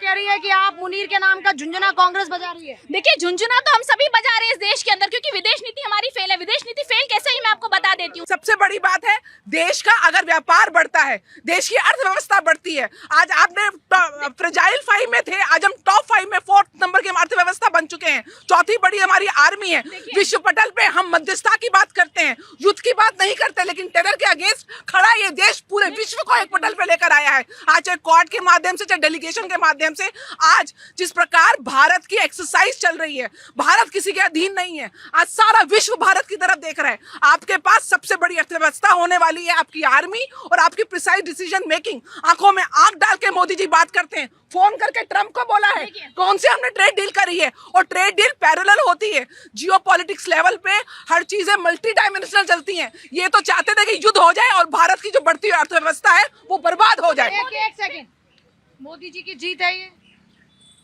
कह रही है कि आप मुनीर के नाम का झुंझुना कांग्रेस बजा रही है। देखिए झुंझुना तो हम सभी बजा रहे हैं इस देश के अंदर, क्योंकि विदेश नीति हमारी फेल है। विदेश नीति फेल कैसे ही मैं आपको बता देती हूँ। सबसे बड़ी बात है, देश का अगर व्यापार बढ़ता है, देश की अर्थव्यवस्था बढ़ती है। आज आपने फ्रेजाइल 5 में थे, आज हम टॉप 5 में 4th नंबर की अर्थव्यवस्था बन चुके हैं। चौथी बड़ी हमारी आर्मी है। विश्व पटल पे हम मध्यस्थता की बात करते हैं, युद्ध की बात नहीं करते, लेकिन टेरर के अगेंस्ट खड़ा ये देश पूरे विश्व को एक पटल पे लेकर आया है। आज चाहे क्वाड के माध्यम से, चाहे डेलीगेशन के माध्यम से, आज जिस प्रकार भारत की एक्सरसाइज चल रही है, भारत किसी के अधीन नहीं है। आज सारा विश्व भारत की तरफ देख रहा है। आपके पास सबसे बड़ी अर्थव्यवस्था होने वाली है, आपकी आर्मी और आपकी प्रिसाइज डिसीजन मेकिंग। आंखों में आंख डाल के मोदी जी बात करते हैं। फोन करके ट्रम्प को बोला है कौन से हमने ट्रेड डील करी है, और ट्रेड डील पैरेलल होती है। जियोपॉलिटिक्स लेवल पे हर चीजें मल्टी डायमेंशनल चलती हैं। ये तो चाहते थे कि युद्ध हो जाए और भारत की जो बढ़ती हुई अर्थव्यवस्था है वो बर्बाद हो जाए। एक सेकंड, मोदी जी की जीत है ये,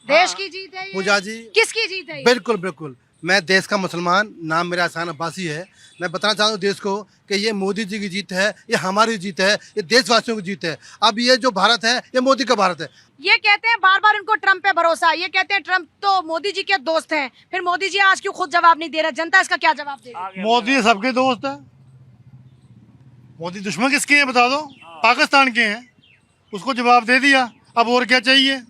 देश की जीत है ये, पूजा जी किसकी जीत है ये? बिल्कुल बिल्कुल, मैं देश का मुसलमान, नाम मेरा एहसान अब्बासी है। मैं बताना चाहता हूँ देश को कि ये मोदी जी की जीत है, ये हमारी जीत है, ये देशवासियों की जीत है। अब ये जो भारत है ये मोदी का भारत है। ये कहते हैं बार बार इनको ट्रम्प पे भरोसा, ये कहते हैं ट्रम्प तो मोदी जी के दोस्त हैं। फिर मोदी जी आज क्यों खुद जवाब नहीं दे रहे? जनता इसका क्या जवाब देगी? मोदी सबके दोस्त है। मोदी दुश्मन किसके हैं बता दो? पाकिस्तान के हैं। उसको जवाब दे दिया, अब और क्या चाहिए?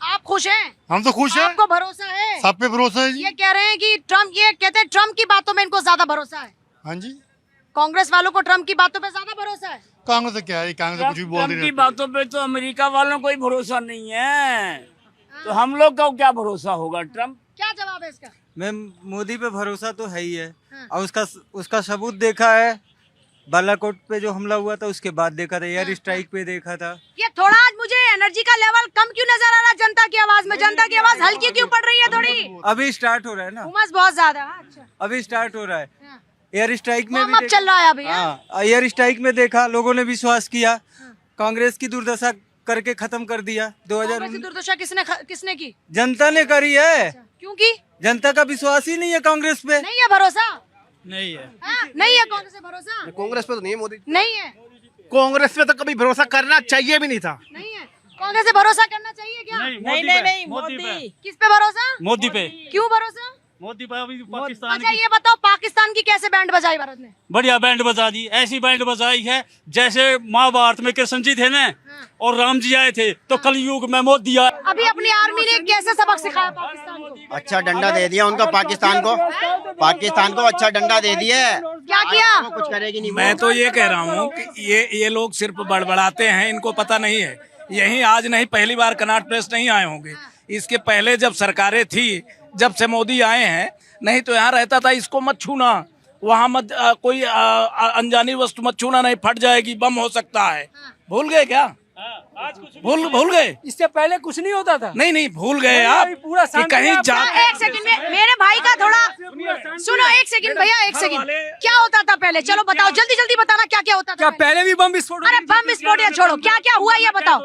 आप खुश हैं? हम तो खुश हैं, आपको भरोसा है? सब पे भरोसा है जी। ये कह रहे हैं कि ट्रम्प, ये कहते हैं ट्रम्प की बातों में इनको ज्यादा भरोसा है। हाँ जी, कांग्रेस वालों को ट्रम्प की बातों पे ज्यादा भरोसा है। कांग्रेस से क्या है, कांग्रेस से कुछ भी बोल ट्रम्प की रही बातों पे तो अमेरिका वालों को ही भरोसा नहीं है, तो हम लोग का क्या भरोसा होगा? ट्रम्प क्या जवाब है इसका? मैम मोदी पे भरोसा तो है ही है। हाँ। और उसका सबूत देखा है, बालाकोट पे जो हमला हुआ था उसके बाद देखा था, एयर स्ट्राइक पे देखा था। ये थोड़ा आज मुझे एनर्जी का लेवल कम क्यों नजर आ रहा है जनता की आवाज में? जनता की आवाज हल्की क्यों पड़ रही है थोड़ी? अभी स्टार्ट हो रहा है ना, उमस बहुत ज्यादा है। अच्छा, अभी स्टार्ट हो रहा है। हाँ। एयर स्ट्राइक में वार्म अप चल रहा है अभी। हाँ, एयर स्ट्राइक में देखा, लोगों ने विश्वास किया, कांग्रेस की दुर्दशा करके खत्म कर दिया। कांग्रेस की दुर्दशा किसने की? जनता ने करी है। क्योंकि जनता का विश्वास ही नहीं है कांग्रेस पे। नहीं है भरोसा? नहीं है। हाँ, नहीं है कांग्रेस पे भरोसा? कांग्रेस पे तो नहीं है मोदी। नहीं है, कांग्रेस पे तो कभी भरोसा करना चाहिए भी नहीं था। नहीं है। कांग्रेस पे भरोसा करना चाहिए क्या? नहीं, मोदी पे। किस पे भरोसा? मोदी पे। क्यों भरोसा? मोदी पे अभी पाकिस्तान अच्छा ये बताओ, पाकिस्तान की कैसे बैंड बजाई भारत ने? बढ़िया बैंड बजा दी, ऐसी बैंड बजाई है जैसे महाभारत में कृष्ण जी थे ना और राम जी आए थे, तो कलयुग में मोदी आया। अभी अपनी आर्मी ने कैसे सबक सिखाया पाकिस्तान को? अच्छा डंडा दे दिया उनका पाकिस्तान को अच्छा डंडा दे दिया। क्या किया? कुछ करेगी नहीं। मैं तो ये कह रहा हूँ कि ये लोग सिर्फ बड़बड़ाते हैं, इनको पता नहीं है। यही आज नहीं, पहली बार कनॉट प्लेस नहीं आए होंगे। इसके पहले जब सरकारें थी, जब से मोदी आए हैं, नहीं तो यहाँ रहता था इसको मत छूना, वहाँ मत कोई अनजानी वस्तु मत छूना, नहीं फट जाएगी, बम हो सकता है। भूल गए क्या? भूल गए? इससे पहले कुछ नहीं होता था। नहीं भूल गए आप कि कहीं जा। एक सेकंड में मेरे भाई का थोड़ा सुनो, एक सेकंड भैया, एक सेकंड। क्या होता था पहले? चलो बताओ, जल्दी जल्दी बताना क्या क्या होता था। क्या पहले भी बम विस्फोट? अरे बम विस्फोट या छोड़ो, क्या क्या हुआ ये बताओ।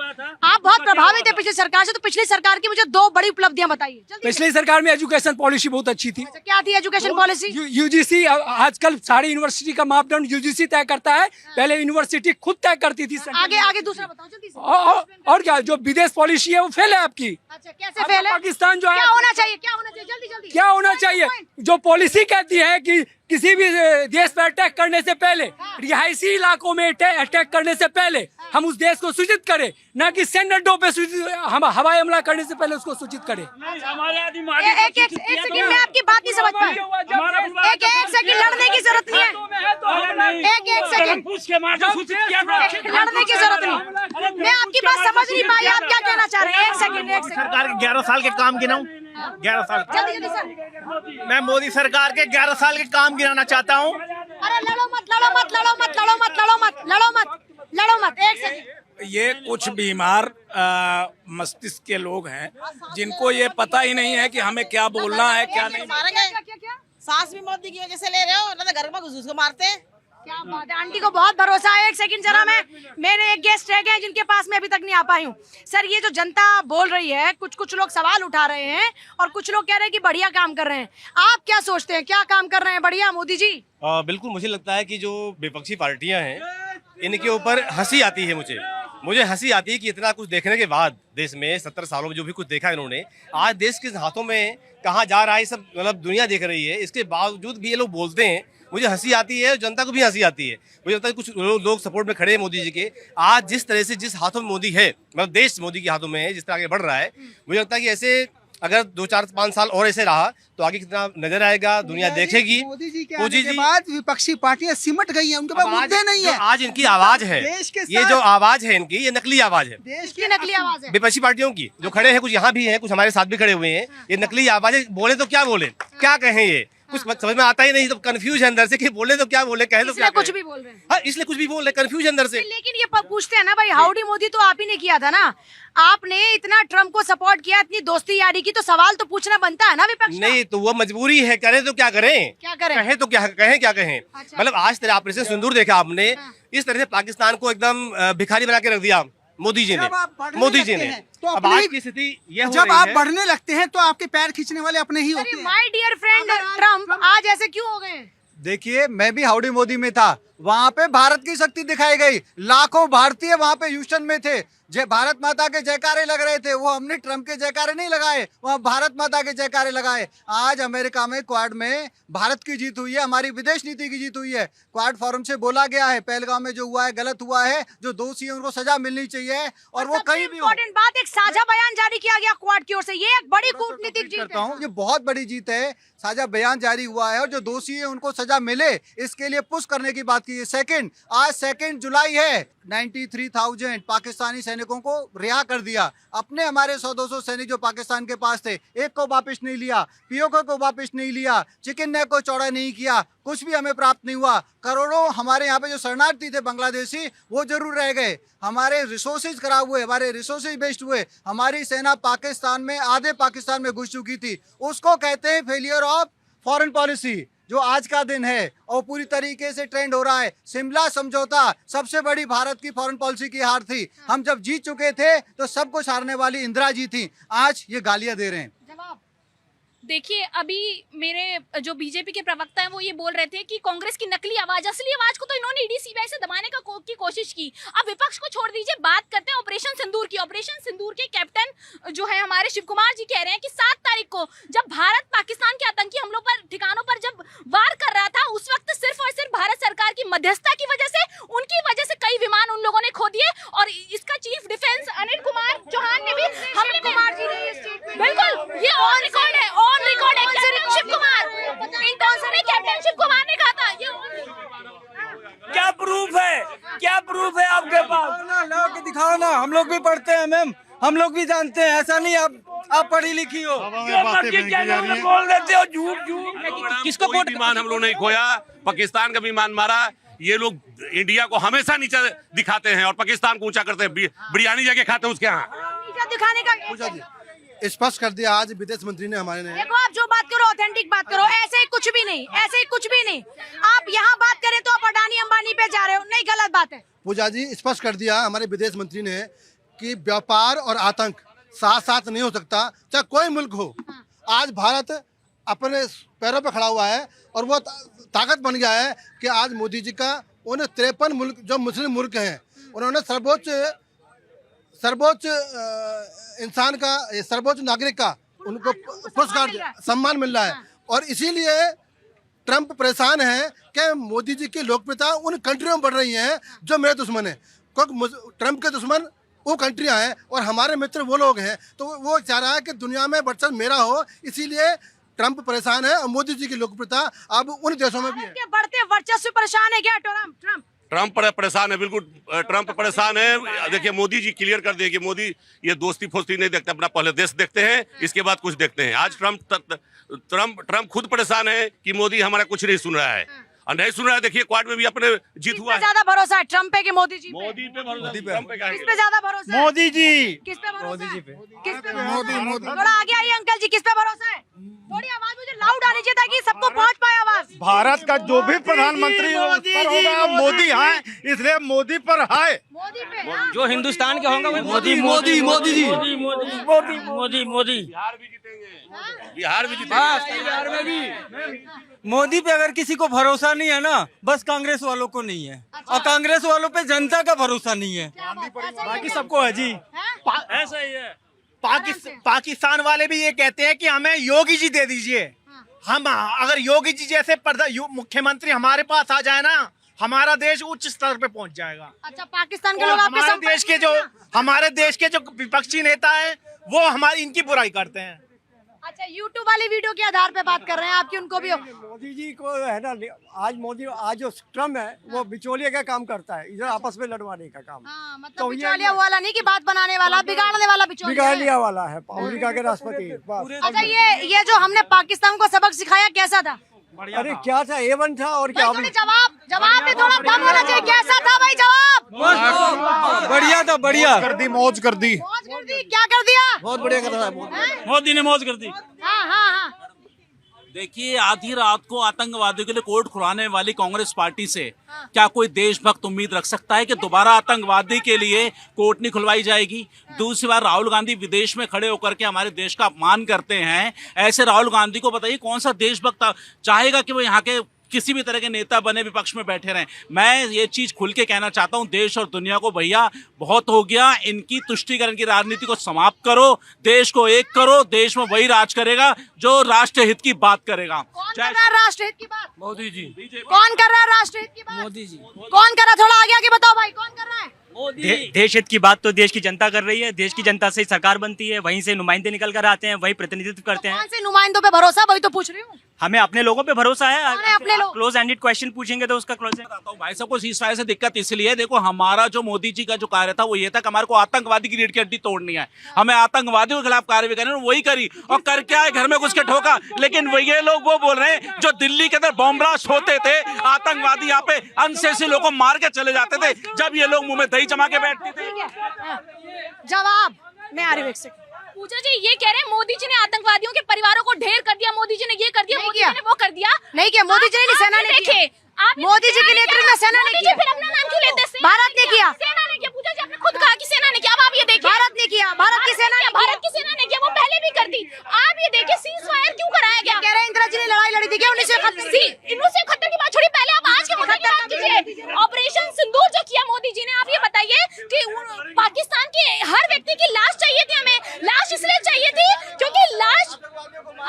आप बहुत प्रभावित है पिछली सरकार से, तो पिछली सरकार की मुझे 2 बड़ी उपलब्धियां बताइए जल्दी। पिछली सरकार में एजुकेशन पॉलिसी बहुत अच्छी थी। अच्छा, क्या थी एजुकेशन पॉलिसी? यूजीसी, आजकल सारी यूनिवर्सिटी का मापदंड यूजीसी तय करता है, पहले यूनिवर्सिटी खुद तय करती थी। आगे दूसरा बताओ जल्दी से। और क्या, जो विदेश पॉलिसी है वो फेल है आपकी। अच्छा, कैसे फेल है? पाकिस्तान जो है, क्या होना चाहिए जल्दी क्या होना चाहिए? जो पॉलिसी कहती है कि किसी भी देश पर अटैक करने से पहले, रिहायशी इलाकों में अटैक करने से पहले हम उस देश को सूचित करें, न कि सैन्य अड्डों पे हम हवाई हमला करने से पहले उसको सूचित करें। एक सेकंड में आपकी बात नहीं समझ पाए। एक सेकंड, लड़ने की जरूरत नहीं है। एक सेकंड, लड़ने की जरूरत नहीं। मैं आपकी बात समझ नहीं पाई, आप क्या कहना चाह रहे हैं? एक सेकंड। सरकार के 11 साल के काम गिनाऊं? 11 साल जल्दी सर। मैं मोदी सरकार के 11 साल के काम गिनाना चाहता हूँ। अरे लड़ो मत। एक सेकंड। ये कुछ बीमार मस्तिष्क के लोग हैं, जिनको ये पता ही नहीं है कि हमें क्या बोलना है, क्या नहीं। क्या? सांस भी मोदी की वजह से ले रहे हो, ना तो घर में घुस को मारते हैं। क्या बात है, आंटी को बहुत भरोसा है। एक सेकंड जरा, मेरे एक गेस्ट रह गए हैं जिनके पास मैं अभी तक नहीं आ पाई हूँ। सर, ये जो जनता बोल रही है, कुछ लोग सवाल उठा रहे हैं और कुछ लोग कह रहे हैं कि बढ़िया काम कर रहे हैं। आप क्या सोचते हैं, क्या काम कर रहे हैं बढ़िया मोदी जी? बिल्कुल, मुझे लगता है कि जो विपक्षी पार्टियां हैं, इनके ऊपर हंसी आती है मुझे मुझे हंसी आती है कि इतना कुछ देखने के बाद देश में 70 सालों में जो भी कुछ देखा इन्होंने, आज देश के हाथों में कहाँ जा रहा है सब मतलब दुनिया देख रही है। इसके बावजूद भी ये लोग बोलते हैं, मुझे हंसी आती है, जनता को भी हंसी आती है। मुझे लगता है कुछ लोग सपोर्ट में खड़े हैं मोदी जी के। आज जिस तरह से जिस हाथों में मोदी है, मतलब देश मोदी के हाथों में है, जिस तरह आगे बढ़ रहा है, मुझे लगता है कि ऐसे अगर 2-4-5 साल और ऐसे रहा तो आगे कितना नजर आएगा, दुनिया देखेगी। मोदी जी के आने के बाद विपक्षी पार्टियां सिमट गई हैं, उनके पास मुद्दे नहीं है। आज इनकी आवाज है, ये जो आवाज है इनकी, ये नकली आवाज है, देश की नकली आवाज है विपक्षी पार्टियों की जो खड़े हैं, कुछ यहाँ भी हैं, कुछ हमारे साथ भी खड़े हुए हैं। ये नकली आवाज है, बोले तो क्या बोले, क्या कहें, ये कुछ समझ में आता ही नहीं, तो कंफ्यूज है अंदर से कि बोले तो क्या बोले, कहे तो क्या, कुछ भी बोल रहे हैं। हाँ, इसलिए कुछ भी बोल रहे, कंफ्यूज अंदर से। लेकिन ये पूछते हैं ना भाई, हाउडी मोदी तो आप ही ने किया था ना, आपने इतना ट्रम्प को सपोर्ट किया, इतनी दोस्ती यारी की, तो सवाल तो पूछना बनता है ना विपक्ष का। नहीं तो वो मजबूरी है, करें तो क्या करें, क्या करें, कहें तो क्या कहें, क्या कहें। अच्छा। मतलब आज तरह ऑपरेशन सिंदूर देखा आपने, इस तरह से पाकिस्तान को एकदम भिखारी बना के रख दिया मोदी जी ने, मोदी जी ने। तो अब आज की स्थिति ये हो जब रही आप है, बढ़ने लगते हैं तो आपके पैर खींचने वाले अपने ही होते हैं। माय डियर फ्रेंड ट्रम्प आज ऐसे क्यों हो गए? देखिए, मैं भी हाउडी मोदी में था, वहां पे भारत की शक्ति दिखाई गई, लाखों भारतीय वहां पे ह्यूस्टन में थे, भारत माता के जयकारे लग रहे थे। वो हमने ट्रम्प के जयकारे नहीं लगाए, वहाँ भारत माता के जयकारे लगाए। आज अमेरिका में क्वाड में भारत की जीत हुई है, हमारी विदेश नीति की जीत हुई है। क्वाड फोरम से बोला गया है, पहलगाम में जो हुआ है गलत हुआ है, जो दोषी है उनको सजा मिलनी चाहिए, और वो कहीं भी इम्पोर्टेंट बात, एक साझा बयान जारी किया गया क्वाड की ओर से, ये एक बड़ी कूटनीतिक जीत है। ये बहुत बड़ी जीत है, साझा बयान जारी हुआ है और जो दोषी है उनको सजा मिले, इसके लिए पुश करने की बात की है। सेकंड, आज 2 जुलाई है, 93,000 पाकिस्तानी सैनिकों को रिहा कर दिया। अपने हमारे 100-200 सैनिक जो पाकिस्तान के पास थे, एक को वापस नहीं लिया, पीओके को वापस नहीं लिया, चिकन नेक को चौड़ा नहीं किया, कुछ भी हमें प्राप्त नहीं हुआ। करोड़ों हमारे यहाँ पे जो शरणार्थी थे बांग्लादेशी, वो जरूर रह गए। हमारे रिसोर्सेज खराब हुए, हमारे रिसोर्सेज वेस्ट हुए। हमारी सेना पाकिस्तान में, आधे पाकिस्तान में घुस चुकी थी। उसको कहते हैं फेलियर ऑफ फॉरेन पॉलिसी, जो आज का दिन है और पूरी तरीके से ट्रेंड हो रहा है। शिमला समझौता सबसे बड़ी भारत की फॉरेन पॉलिसी की हार थी। हम जब जीत चुके थे तो सब कुछ हारने वाली इंदिरा जी थी, आज ये गालियां दे रहे हैं। देखिए, अभी मेरे जो बीजेपी के प्रवक्ता हैं वो ये बोल रहे थे कि कांग्रेस की नकली आवाज, असली आवाज को तो इन्होंने ईडी सीबीआई से दबाने की कोशिश की। अब विपक्ष को छोड़ दीजिए, बात करते हैं ऑपरेशन सिंदूर की। ऑपरेशन सिंदूर के कैप्टन जो है हमारे शिव कुमार जी कह रहे हैं कि 7 तारीख को जब भारत पाकिस्तान के आतंकी हमलों पर, ठिकानों पर जब वार कर रहा था, उस वक्त सिर्फ और सिर्फ भारत सरकार की मध्यस्थता की वजह से, उनकी वजह से कई विमान उन लोगों ने खो दिए। और इसका चीफ डिफेंस अनिल कुमार चौहान ने भी, हमने कुमार जी ने बिल्कुल, ये ऑन रिकॉर्ड है, ऑन रिकॉर्ड है। शिव कुमार, कैप्टन शिव कुमार ने कहा था, ये क्या प्रूफ है, क्या प्रूफ है आपके पास? ला के दिखाओ ना, हम लोग भी पढ़ते हैं मैम, हम लोग भी जानते हैं, ऐसा नहीं आप पढ़ी लिखी हो, बोल देते हो झूठ। किसको विमान हम लोग नहीं खोया, पाकिस्तान का विमान मारा। ये लोग इंडिया को हमेशा नीचा दिखाते हैं और पाकिस्तान को ऊंचा करते हैं। बिरयानी जाके खाते हैं उसके यहाँ, नीचा दिखाने का स्पष्ट कर दिया आज विदेश मंत्री ने हमारे ने। देखो, आप जो बात करो ऑथेंटिक बात करो, ऐसे ही कुछ भी नहीं, ऐसे ही कुछ भी नहीं। आप यहाँ बात करें तो आप अडानी अंबानी पे जा रहे हो, नहीं, गलत बात है। पूजा जी, स्पष्ट कर दिया हमारे विदेश मंत्री ने कि व्यापार और आतंक साथ साथ नहीं हो सकता, चाहे कोई मुल्क हो। आज भारत अपने पैरों पर खड़ा हुआ है और वो ताकत बन गया है कि आज मोदी जी का उन 53 मुल्क जो मुस्लिम मुल्क हैं, उन्होंने सर्वोच्च इंसान का, सर्वोच्च नागरिक का उनको पुरस्कार, सम्मान मिल रहा है। और इसीलिए ट्रम्प परेशान है कि मोदी जी की लोकप्रियता उन कंट्रियों में बढ़ रही है जो मेरे दुश्मन है, क्योंकि ट्रम्प के दुश्मन वो कंट्रियां हैं और हमारे मित्र वो लोग हैं। तो वो चाह रहा है कि दुनिया में वर्चस्व मेरा हो, इसीलिए ट्रम्प परेशान है और मोदी जी की लोकप्रियता अब उन देशों में भी है। बढ़ते वर्चस्व से परेशान है क्या ट्रम्प परेशान है, बिल्कुल ट्रम्प परेशान है। देखिए, मोदी जी क्लियर कर दिए कि मोदी ये दोस्ती फोस्ती नहीं देखते, अपना पहले देश देखते हैं, इसके बाद कुछ देखते हैं। आज ट्रम्प खुद परेशान है कि मोदी हमारा कुछ नहीं सुन रहा है और नहीं सुन रहा है। देखिए, क्वाड में भी अपने जीत हुआ है। ज्यादा भरोसा है ट्रम्प पे कि मोदी जी? मोदी पे भरोसा, किस पे ज्यादा भरोसा है? मोदी जी। किस पे भरोसा? मोदी जी पे। किस पे? मोदी। थोड़ा आगे आइए अंकल जी, किस पे भरोसा है? थोड़ी आवाज मुझे लाउड आनी चाहिए ताकि सबको पहुंच पाए आवाज। भारत का जो भी प्रधानमंत्री होगा मोदी है, इसलिए मोदी पर है। मोदी पे जो हिंदुस्तान के होंगे वो मोदी, मोदी, मोदी जी, मोदी, मोदी, मोदी, मोदी। बिहार भी जीतेंगे। बिहार भी जीतेगी। बिहार में भी मोदी पे अगर किसी को भरोसा नहीं है ना, बस कांग्रेस वालों को नहीं है, और कांग्रेस वालों पे जनता का भरोसा नहीं है, बाकी सबको है जी। ऐसा ही है। पाकिस्तान वाले भी ये कहते हैं कि हमें योगी जी दे दीजिए। हम अगर योगी जी जैसे मुख्यमंत्री हमारे पास आ जाए ना, हमारा देश उच्च स्तर पे पहुंच जाएगा। अच्छा, पाकिस्तान के लोग आप पे हमारे देश के जो विपक्षी नेता है वो हमारी इनकी बुराई करते हैं। अच्छा, यूट्यूब वाली वीडियो के आधार पे बात कर रहे हैं आपकी, उनको भी मोदी जी को है ना, आज जो ट्रम्प है वो बिचौलिए का काम करता है, इधर आपस में लड़वाने का काम। हाँ, मतलब बिचौलिया वाला नहीं कि बात बनाने वाला, बिगाड़ने वाला बिचौलिया वाला है, अमेरिका के राष्ट्रपति। अच्छा, ये जो हमने पाकिस्तान को सबक सिखाया कैसा था? अरे क्या था, A1 था। और क्या जवाब भी थोड़ा दम होना चाहिए। कैसा था भाई जवाब? बढ़िया था, बढ़िया। मौज कर दी। क्या कर दिया? बहुत बढ़िया कर रहा है मोदी ने मौज कर दी। हाँ। देखिए, आधी रात को आतंकवादियों के लिए कोर्ट खुलाने वाली कांग्रेस पार्टी से क्या कोई देशभक्त उम्मीद रख सकता है कि दोबारा आतंकवादी के लिए कोर्ट नहीं खुलवाई जाएगी? दूसरी बार राहुल गांधी विदेश में खड़े होकर के हमारे देश का अपमान करते हैं। ऐसे राहुल गांधी को बताइए कौन सा देशभक्त चाहेगा कि वो यहाँ के किसी भी तरह के नेता बने विपक्ष में बैठे रहें? मैं ये चीज खुल के कहना चाहता हूं देश और दुनिया को, भैया बहुत हो गया, इनकी तुष्टीकरण की राजनीति को समाप्त करो, देश को एक करो। देश में वही राज करेगा जो राष्ट्र हित की बात करेगा। कौन कर रहा है राष्ट्र हित की बात? मोदी जी। कौन कर रहा है राष्ट्र हित की बात? मोदी जी। कौन कर रहा है? थोड़ा आगे आगे बताओ भाई, कौन कर रहा है? देश हित की बात तो देश की जनता कर रही है। देश की जनता से सरकार बनती है, वहीं से नुमाइंदे निकल कर आते हैं, वही प्रतिनिधित्व करते हैं। कौन से नुमाइंदों पे भरोसा, वही तो पूछ रही हूँ। हमें अपने लोगों पे भरोसा है। अपने लोग क्लोज एंडेड क्वेश्चन पूछेंगे तो उसका क्लोज। भाई साहब को सीजफायर से दिक्कत इसलिए, देखो हमारा जो मोदी जी का जो कार्य था वो ये था कि हमारे को आतंकवादी की रीढ़ की हड्डी तोड़नी है, हमें आतंकवादियों के खिलाफ कार्रवाई करनी है, वही करी और कर क्या है, घर में घुस के ठोका। लेकिन ये लोग वो बोल रहे हैं जो दिल्ली के अंदर बॉम्ब ब्लास्ट होते थे, आतंकवादी यहाँ पे अनसेसी लोगों को मार के चले जाते थे, जब ये लोग मुंह में दही जमा के बैठते थे। जवाब मैं आ रही हूँ एक सेकंड। पूजा जी ये कह रहे हैं मोदी जी ने आतंकवादियों के परिवारों को ढेर कर दिया, मोदी जी ने ये कर दिया, मोदी जी ने वो कर दिया। नहीं किया मोदी जी ने, सेना ने किया। मोदी जी के नेतृत्व में सेना ने किया। फिर अपना नाम क्यों लेते हैं? भारत ने किया। सेना ने किया। पूजा जी आपने खुद कहा कि सेना ने किया, अब आप ये देखिए भारत ने किया, भारत की सेना ने, भारत की सेना ने किया, वो पहले भी करती। आप ये देखिए सीज फायर क्यों कराया गया? कह रहे हैं इंदिरा जी ने लड़ाई लड़ी थी क्या 1971 की बात छोड़ी, पहले आप आज के मुद्दे की बात कीजिए। ऑपरेशन सिंदूर जो किया मोदी जी ने, आप ये बताइए कि पाकिस्तान के हर व्यक्ति की लाश चाहिए थी, हमें लाश इसलिए चाहिए थी क्योंकि लाश,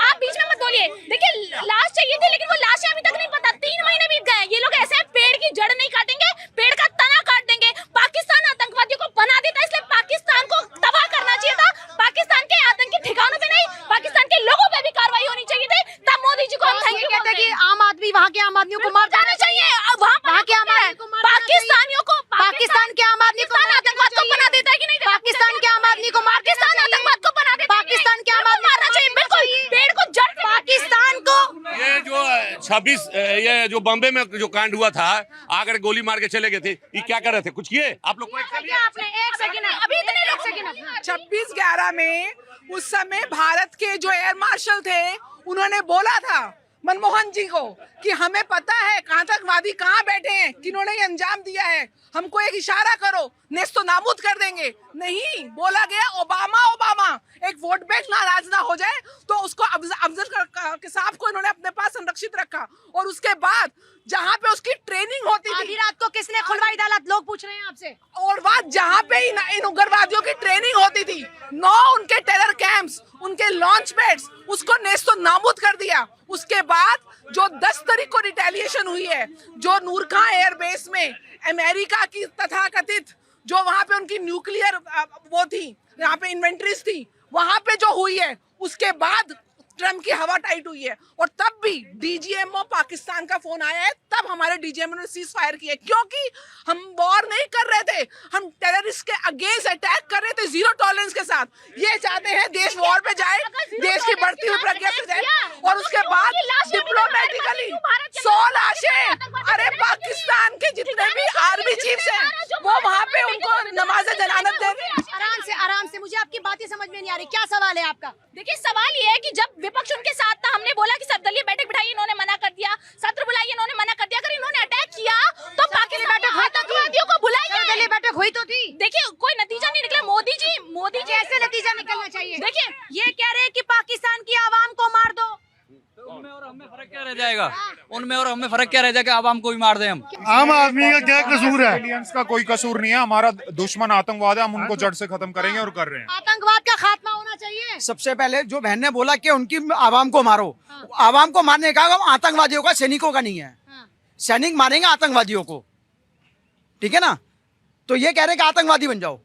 आप बीच में मत बोलिए, देखिए लाश चाहिए थी लेकिन वो लाशें अभी तक नहीं पता, 3 महीने बीत गए। ये लोग ऐसे पेड़ की जड़ नहीं काटेंगे, पेड़ का तना काट देंगे। पाकिस्तान आतंकवादियों को बना देता, इसलिए पाकिस्तान को तबाह करना चाहिए था। पाकिस्तान के आतंकी ठिकानों पे नहीं, पाकिस्तान के लोगों पे भी कार्रवाई होनी चाहिए थी। तब मोदी जी को हम थैंक यू कहते हैं कि आम आदमी, वहाँ के आम आदमियों को मार जाना चाहिए। वहाँ के आम आदमी को, पाकिस्तानियों को, पाकिस्तान के आम आदमी को आतंकवाद को बना देता है कि नहीं? पाकिस्तान के आम आदमी को पाकिस्तान आतंकवाद को बना देता है, पाकिस्तान के आम आदमी मारना चाहिए, बिल्कुल पेड़ को जड़ से। पाकिस्तान को ये जो 26 ये जो बॉम्बे में जो कांड हुआ था, आकर गोली मार के चले गए थे, ये क्या कर रहे थे? कुछ किए आप लोग? आपने एक सेकंड, अभी इतने लोग सेकंड 26/11 में उस समय भारत के जो एयर मार्शल थे उन्होंने बोला था मनमोहन जी को कि हमें पता है आतंकवादी कहाँ बैठे हैं, किन्होंने ये अंजाम दिया है, हमको एक इशारा करो, नेस्तो नाबूद कर देंगे। नहीं, बोला गया ओबामा एक वोट बैंक नाराज ना हो जाए तो उसको अफजल के साहब को इन्होंने अपने पास संरक्षित रखा। और उसके बाद जहाँ पे उसकी ट्रेनिंग होती थी, आधी रात को किसने खुलवाई अदालत, लोग पूछ रहे हैं आपसे। और बात जहाँ पे इन उग्रवादियों की ट्रेनिंग होती थी, 9 उनके टेरर कैंप्स, उनके लॉन्च पैड्स, उसको नेस्तो नाबूद कर दिया। उसके बाद जो 10 तारीख को रिटेलिएशन हुई है, जो नूरखां एयरबेस में अमेरिका की तथाकथित जो वहां पे उनकी न्यूक्लियर वो थी, यहाँ पे इन्वेंट्रीज थी, वहां पे जो हुई है, उसके बाद ट्रम्प की हवा टाइट हुई है। और तब भी डीजीएमओ पाकिस्तान का फोन आया है, तब हमारे डीजीएमओ ने सीज फायर किया, क्योंकि हम वॉर नहीं कर रहे थे, हम टेररिस्ट के अगेंस्ट अटैक कर रहे थे जीरो टॉलरेंस के साथ। ये चाहते हैं देश वॉर पे जाए, देश की बढ़ती हुई प्रज्ञा से जाए, और उसके बाद डिप्लोमेटिकली 100 लाशें, अरे पाकिस्तान के जितने भी आर्मी चीफ्स हैं वो वहाँ पे उनको नमाज जनानत देंगे। आराम से, मुझे आपकी बातें समझ में नहीं आ रही, क्या सवाल है आपका? देखिए सवाल ये है कि जब विपक्ष उनके साथ था, हमने बोला कि सर्वदलीय बैठक बिठाई, इन्होंने मना कर दिया, सत्र बुलाई, इन्होंने मना कर दिया। अगर इन्होंने अटैक किया तो पाकिस्तान आतंकवादियों को बुलाइए। सर्वदलीय बैठक हुई तो थी, देखिए कोई नतीजा नहीं निकला। मोदी जी कैसे नतीजा निकलना चाहिए? देखिए ये कह रहे हैं कि पाकिस्तान की आवाज फर्क क्या रह जाएगा? उनमें और हमें फर्क क्या रह जाएगा? आवाम को भी मार दें हम। आम आदमी का क्या कसूर है? एलियंस का कोई कसूर नहीं है, हमारा दुश्मन आतंकवाद है, हम उनको जड़ से खत्म करेंगे और कर रहे हैं। आतंकवाद का खात्मा होना चाहिए। सबसे पहले जो बहन ने बोला कि उनकी आवाम को मारो, आवाम को मारने का काम आतंकवादियों का, सैनिकों का नहीं है। सैनिक मारेंगे आतंकवादियों को, ठीक है ना? तो ये कह रहे कि आतंकवादी बन जाओ।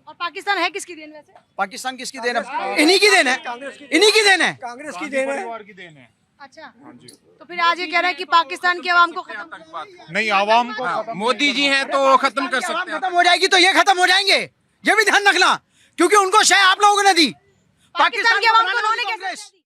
और पाकिस्तान है किसकी देन वैसे? पाकिस्तान किसकी देन है? इन्हीं की देन है, इन्हीं की देन है, कांग्रेस की देन है। अच्छा, तो फिर आज ये कह रहे हैं कि पाकिस्तान की आवाम को खत्म नहीं, आवाम को मोदी जी हैं तो खत्म कर सकते हैं। खत्म हो जाएगी तो ये खत्म हो जाएंगे, ये भी ध्यान रखना, क्योंकि उनको शय आप लोगों ने दी। पाकिस्तान की आवाम को उन्होंने कैसे